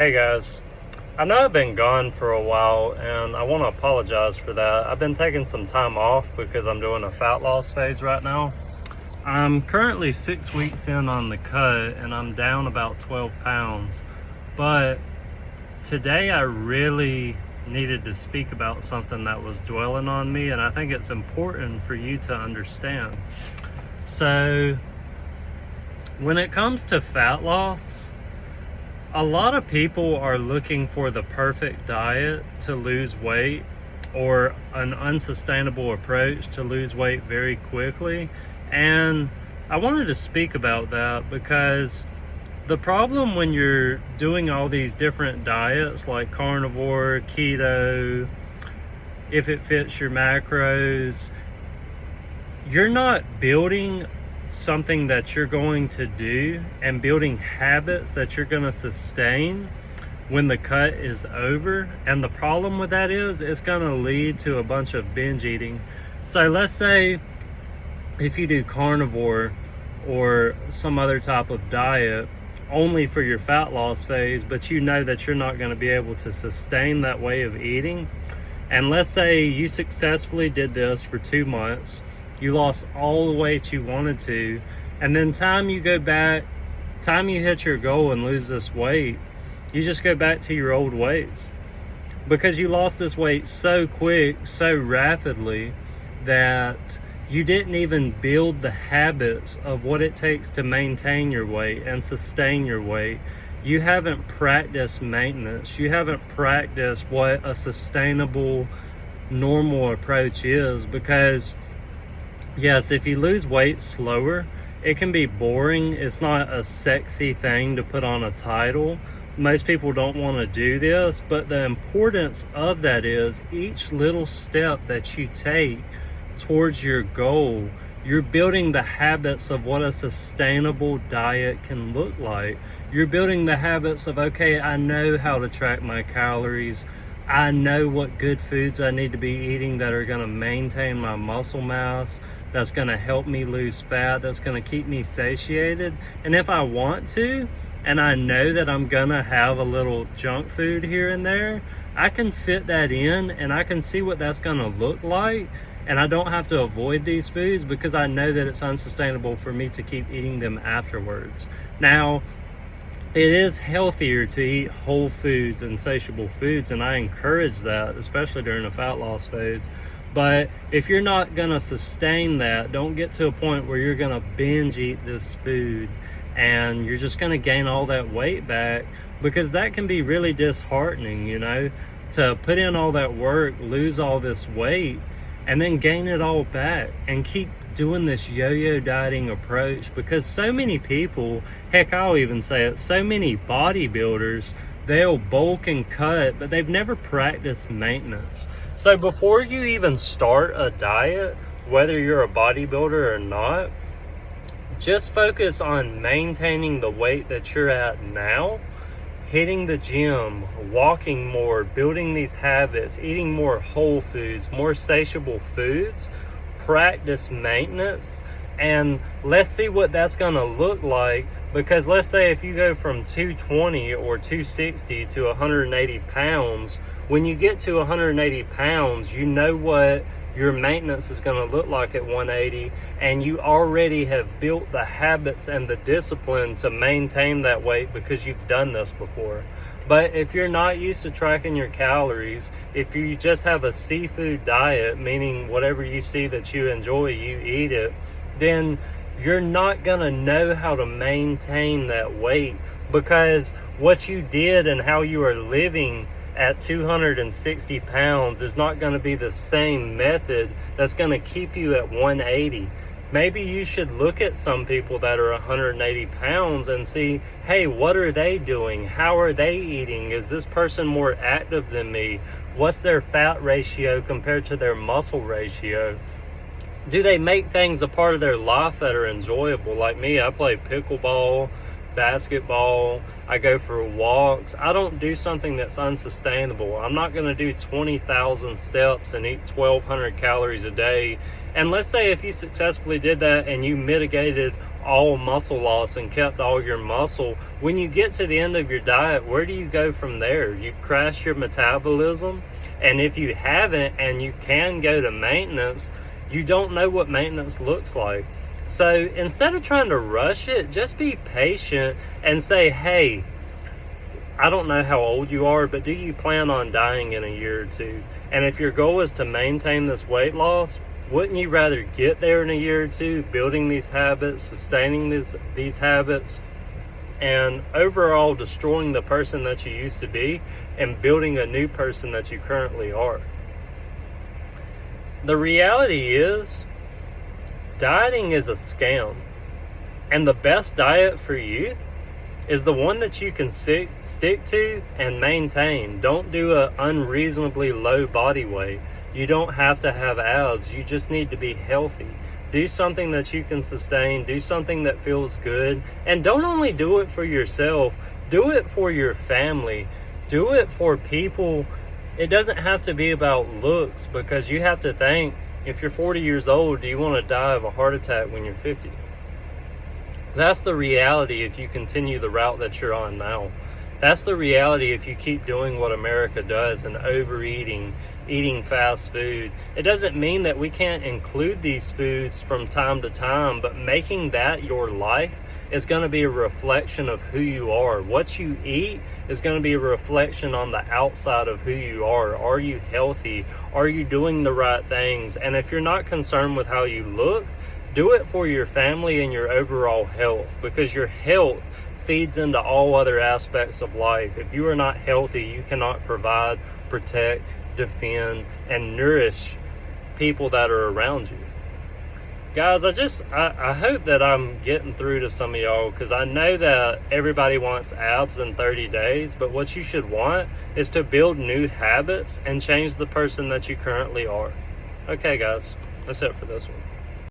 Hey guys, I know I've been gone for a while and I want to apologize for that. I've been taking some time off because I'm doing a fat loss phase right now. I'm currently 6 weeks in on the cut and I'm down about 12 pounds. But today I really needed to speak about something that was dwelling on me, and I think it's important for you to understand. So, when it comes to fat loss, a lot of people are looking for the perfect diet to lose weight or an unsustainable approach to lose weight very quickly. And I wanted to speak about that because the problem when you're doing all these different diets like carnivore, keto, if it fits your macros, you're not building something that you're going to do and building habits that you're going to sustain when the cut is over. And the problem with that is it's going to lead to a bunch of binge eating. So let's say if you do carnivore or some other type of diet only for your fat loss phase, but you know that you're not going to be able to sustain that way of eating, and let's say you successfully did this for 2 months, you lost all the weight you wanted to, and then time you hit your goal and lose this weight, you just go back to your old weights because you lost this weight so quick, so rapidly, that you didn't even build the habits of what it takes to maintain your weight and sustain your weight. You haven't practiced maintenance. You haven't practiced what a sustainable, normal approach is, because yes, if you lose weight slower, it can be boring. It's not a sexy thing to put on a title. Most people don't want to do this, but the importance of that is each little step that you take towards your goal, you're building the habits of what a sustainable diet can look like. You're building the habits of, okay, I know how to track my calories. I know what good foods I need to be eating that are going to maintain my muscle mass, that's going to help me lose fat, that's going to keep me satiated. And if I want to, and I know that I'm going to have a little junk food here and there, I can fit that in and I can see what that's going to look like. And I don't have to avoid these foods because I know that it's unsustainable for me to keep eating them afterwards. Now, it is healthier to eat whole foods and satiable foods, and I encourage that, especially during a fat loss phase. But if you're not going to sustain that, don't get to a point where you're going to binge eat this food and you're just going to gain all that weight back, because that can be really disheartening, to put in all that work, lose all this weight, and then gain it all back and keep doing this yo-yo dieting approach. Because so many people, heck, I'll even say it, so many bodybuilders, they'll bulk and cut, but they've never practiced maintenance. So before you even start a diet, whether you're a bodybuilder or not, just focus on maintaining the weight that you're at now, hitting the gym, walking more, building these habits, eating more whole foods, more satiable foods, practice maintenance, and let's see what that's going to look like. Because let's say if you go from 220 or 260 to 180 pounds, when you get to 180 pounds, you know what your maintenance is going to look like at 180, and you already have built the habits and the discipline to maintain that weight because you've done this before. But if you're not used to tracking your calories, if you just have a seafood diet, meaning whatever you see that you enjoy, you eat it, then you're not going to know how to maintain that weight, because what you did and how you are living at 260 pounds is not going to be the same method that's going to keep you at 180. Maybe you should look at some people that are 180 pounds and see, hey, what are they doing? How are they eating? Is this person more active than me? What's their fat ratio compared to their muscle ratio? Do they make things a part of their life that are enjoyable? Like me, I play pickleball, basketball, I go for walks. I don't do something that's unsustainable. I'm not going to do 20,000 steps and eat 1,200 calories a day. And let's say if you successfully did that and you mitigated all muscle loss and kept all your muscle, when you get to the end of your diet, where do you go from there? You've crashed your metabolism, and if you haven't and you can go to maintenance, you don't know what maintenance looks like. So instead of trying to rush it, just be patient and say, hey, I don't know how old you are, but do you plan on dying in a year or two? And if your goal is to maintain this weight loss, wouldn't you rather get there in a year or two, building these habits, sustaining these habits, and overall destroying the person that you used to be and building a new person that you currently are? The reality is, dieting is a scam. And the best diet for you is the one that you can stick to and maintain. Don't do an unreasonably low body weight. You don't have to have abs. You just need to be healthy. Do something that you can sustain. Do something that feels good. And don't only do it for yourself. Do it for your family. Do it for people. It doesn't have to be about looks, because you have to think, if you're 40 years old, do you want to die of a heart attack when you're 50? That's the reality if you continue the route that you're on now. That's the reality if you keep doing what America does and overeating, eating fast food. It doesn't mean that we can't include these foods from time to time, but making that your life is going to be a reflection of who you are. What you eat is going to be a reflection on the outside of who you are. Are you healthy? Are you doing the right things? And if you're not concerned with how you look, do it for your family and your overall health, because your health feeds into all other aspects of life. If you are not healthy, you cannot provide, protect, defend, and nourish people that are around you. Guys, I hope that I'm getting through to some of y'all, because I know that everybody wants abs in 30 days, but what you should want is to build new habits and change the person that you currently are. Okay, guys, that's it for this one.